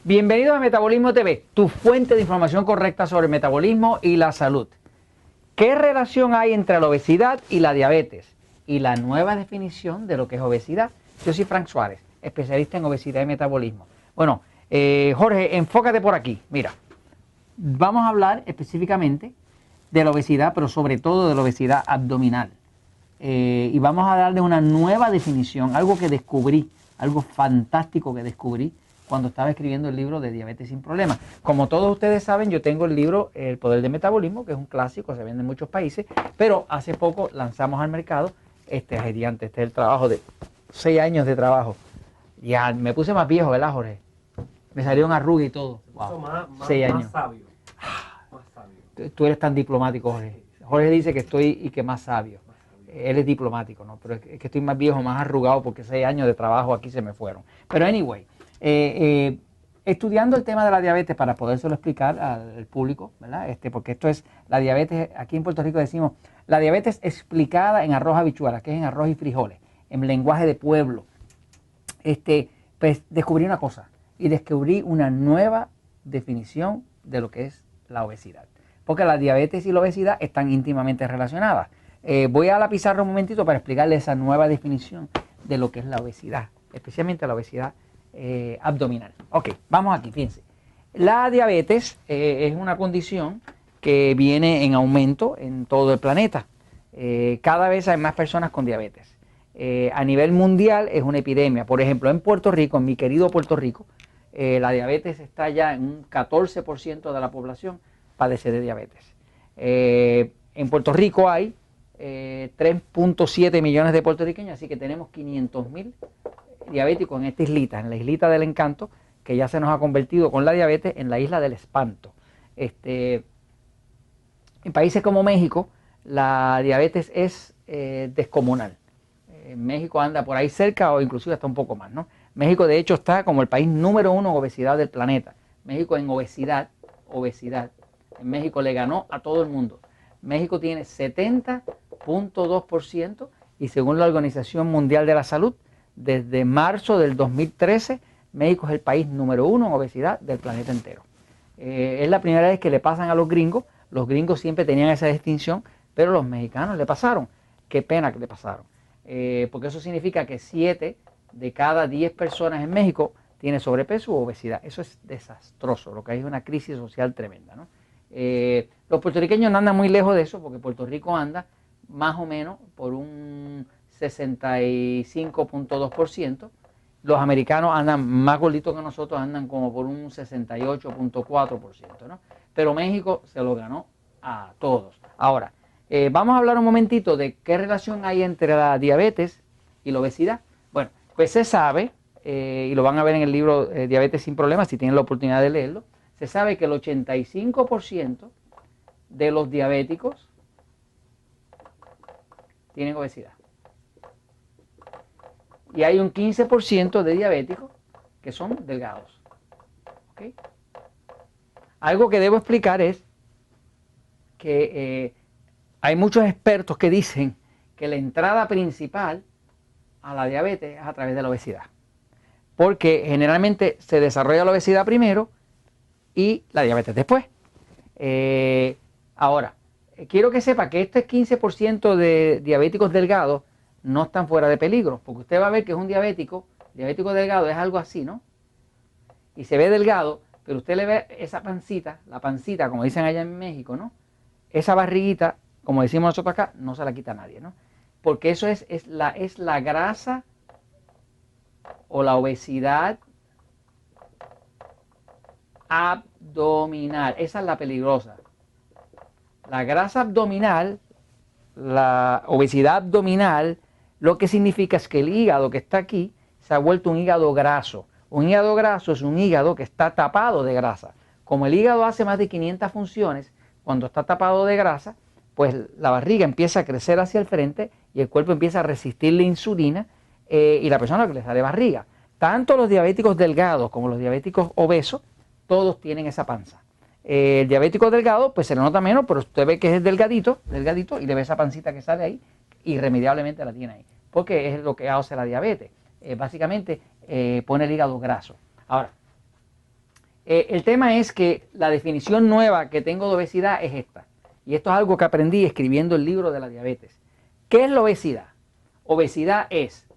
Bienvenidos a Metabolismo TV, tu fuente de información correcta sobre el metabolismo y la salud. ¿Qué relación hay entre la obesidad y la diabetes? Y la nueva definición de lo que es obesidad. Yo soy Frank Suárez, especialista en obesidad y metabolismo. Bueno, Jorge, enfócate por aquí. Mira, vamos a hablar específicamente de la obesidad, pero sobre todo de la obesidad abdominal. Y vamos a darle una nueva definición, algo que descubrí, algo fantástico que descubrí cuando estaba escribiendo el libro de Diabetes sin Problemas. Como todos ustedes saben, yo tengo el libro El Poder del Metabolismo, que es un clásico, se vende en muchos países, pero hace poco lanzamos al mercado este gigante, este es el trabajo de 6 años de trabajo. Ya me puse más viejo, ¿verdad, Jorge? Me salieron arrugas y todo. Wow. Más 6 años. Más sabio. Más sabio. Tú eres tan diplomático, Jorge. Jorge dice que estoy y que más sabio. Él es diplomático, ¿no? Pero es que estoy más viejo, más arrugado, porque 6 años de trabajo aquí se me fueron. Pero anyway, estudiando el tema de la diabetes para podérselo explicar al público, ¿verdad? Porque esto es la diabetes, aquí en Puerto Rico decimos, la diabetes explicada en arroz habichuela, que es en arroz y frijoles, en lenguaje de pueblo. Pues descubrí una cosa, y descubrí una nueva definición de lo que es la obesidad. Porque la diabetes y la obesidad están íntimamente relacionadas. Voy a la pizarra un momentito para explicarle esa nueva definición de lo que es la obesidad, especialmente la obesidad abdominal. Ok, vamos aquí, fíjense. La diabetes es una condición que viene en aumento en todo el planeta. Cada vez hay más personas con diabetes. A nivel mundial es una epidemia. Por ejemplo, en Puerto Rico, en mi querido Puerto Rico, la diabetes está ya en un 14% de la población padece de diabetes. En Puerto Rico hay 3.7 millones de puertorriqueños, así que tenemos 500.000 diabéticos en esta islita, en la islita del encanto, que ya se nos ha convertido con la diabetes en la isla del espanto. En países como México, la diabetes es descomunal. México anda por ahí cerca o inclusive hasta un poco más, ¿no? México de hecho está como el país número 1 en obesidad del planeta. México en obesidad, en México le ganó a todo el mundo. México tiene 70.2% y según la Organización Mundial de la Salud, desde marzo del 2013, México es el país número 1 en obesidad del planeta entero. Es la primera vez que le pasan a los gringos siempre tenían esa distinción, pero los mexicanos le pasaron. Qué pena que le pasaron, porque eso significa que 7 de cada 10 personas en México tiene sobrepeso u obesidad. Eso es desastroso, lo que hay es una crisis social tremenda, ¿no? Los puertorriqueños no andan muy lejos de eso, porque Puerto Rico anda más o menos por un 65.2%. Los americanos andan más gorditos que nosotros, andan como por un 68.4%, ¿no? Pero México se lo ganó a todos. Ahora, vamos a hablar un momentito de qué relación hay entre la diabetes y la obesidad. Bueno, pues se sabe, y lo van a ver en el libro Diabetes sin Problemas, si tienen la oportunidad de leerlo, se sabe que el 85% de los diabéticos tienen obesidad. Y hay un 15% de diabéticos que son delgados. ¿Okay? Algo que debo explicar es que hay muchos expertos que dicen que la entrada principal a la diabetes es a través de la obesidad. Porque generalmente se desarrolla la obesidad primero y la diabetes después. Ahora, quiero que sepa que este 15% de diabéticos delgados no están fuera de peligro, porque usted va a ver que es un diabético delgado es algo así, ¿no? Y se ve delgado, pero usted le ve esa pancita, la pancita, como dicen allá en México, ¿no? Esa barriguita, como decimos nosotros acá, no se la quita nadie, ¿no? Porque eso es la grasa o la obesidad abdominal. Esa es la peligrosa. La grasa abdominal, la obesidad abdominal, lo que significa es que el hígado que está aquí se ha vuelto un hígado graso. Un hígado graso es un hígado que está tapado de grasa. Como el hígado hace más de 500 funciones, cuando está tapado de grasa, pues la barriga empieza a crecer hacia el frente y el cuerpo empieza a resistir la insulina y la persona que le sale barriga. Tanto los diabéticos delgados como los diabéticos obesos, todos tienen esa panza. El diabético delgado, pues se le nota menos, pero usted ve que es delgadito, y le ve esa pancita que sale ahí, irremediablemente la tiene ahí, porque es lo que hace la diabetes. Básicamente pone el hígado graso. Ahora, El tema es que la definición nueva que tengo de obesidad es esta. Y esto es algo que aprendí escribiendo el libro de la diabetes. ¿Qué es la obesidad? Obesidad es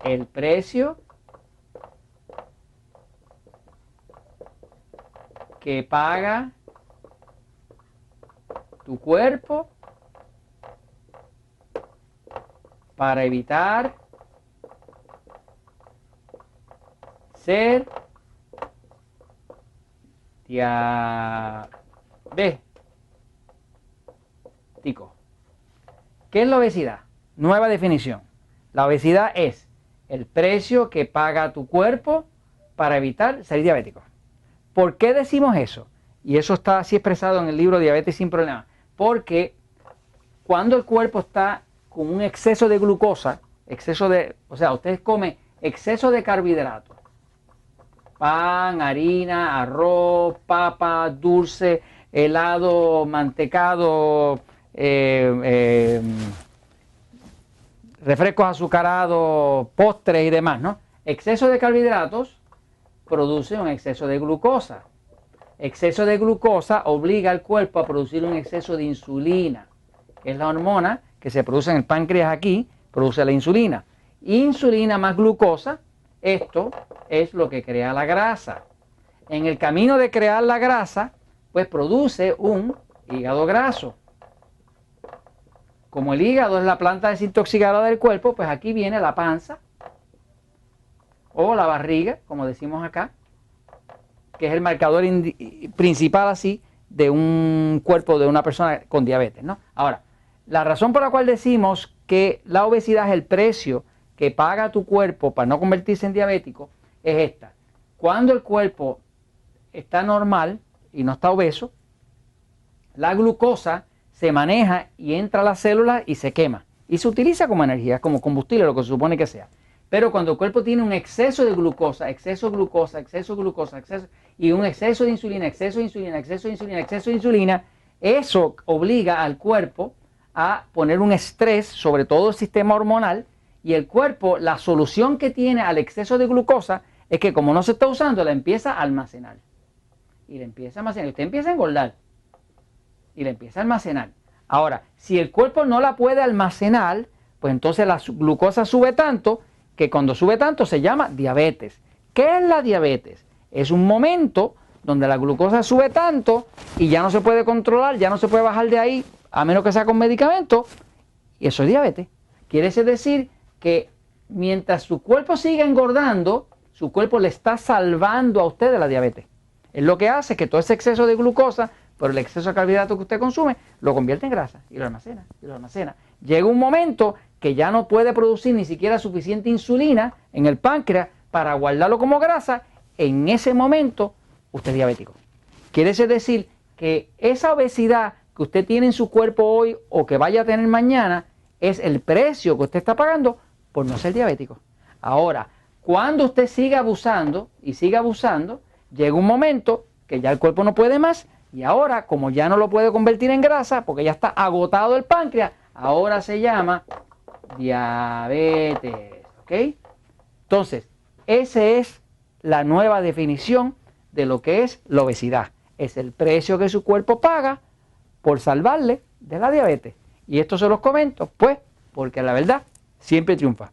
el precio que paga tu cuerpo para evitar ser diabético. ¿Qué es la obesidad? Nueva definición. La obesidad es el precio que paga tu cuerpo para evitar ser diabético. ¿Por qué decimos eso? Y eso está así expresado en el libro Diabetes sin Problemas. Porque cuando el cuerpo está con un exceso de glucosa, usted come exceso de carbohidratos, pan, harina, arroz, papa, dulce, helado, mantecado, refrescos azucarados, postres y demás, ¿no? Exceso de carbohidratos produce un exceso de glucosa. Exceso de glucosa obliga al cuerpo a producir un exceso de insulina, que es la hormona que se produce en el páncreas aquí, produce la insulina. Insulina más glucosa, esto es lo que crea la grasa. En el camino de crear la grasa, pues produce un hígado graso. Como el hígado es la planta desintoxicadora del cuerpo, pues aquí viene la panza o la barriga, como decimos acá, que es el marcador principal así de un cuerpo de una persona con diabetes, ¿no? Ahora, la razón por la cual decimos que la obesidad es el precio que paga tu cuerpo para no convertirse en diabético es esta. Cuando el cuerpo está normal y no está obeso, la glucosa se maneja y entra a las células y se quema. Y se utiliza como energía, como combustible, lo que se supone que sea. Pero cuando el cuerpo tiene un exceso de glucosa, y un exceso de insulina, eso obliga al cuerpo a poner un estrés sobre todo el sistema hormonal, y el cuerpo, la solución que tiene al exceso de glucosa es que como no se está usando, la empieza a almacenar. Y la empieza a almacenar. Y usted empieza a engordar. Y la empieza a almacenar. Ahora, si el cuerpo no la puede almacenar, pues entonces la glucosa sube tanto, que cuando sube tanto se llama diabetes. ¿Qué es la diabetes? Es un momento donde la glucosa sube tanto y ya no se puede controlar, ya no se puede bajar de ahí, a menos que sea con medicamentos, y eso es diabetes. Quiere decir que mientras su cuerpo siga engordando, su cuerpo le está salvando a usted de la diabetes. Es lo que hace que todo ese exceso de glucosa, por el exceso de carbohidratos que usted consume, lo convierte en grasa y lo almacena, y lo almacena. Llega un momento que ya no puede producir ni siquiera suficiente insulina en el páncreas para guardarlo como grasa. En ese momento, usted es diabético. Quiere decir que esa obesidad que usted tiene en su cuerpo hoy o que vaya a tener mañana es el precio que usted está pagando por no ser diabético. Ahora, cuando usted siga abusando y siga abusando, llega un momento que ya el cuerpo no puede más y ahora, como ya no lo puede convertir en grasa porque ya está agotado el páncreas, ahora se llama diabetes. ¿Ok? Entonces, esa es la nueva definición de lo que es la obesidad. Es el precio que su cuerpo paga por salvarle de la diabetes. Y esto se los comento, pues, porque la verdad siempre triunfa.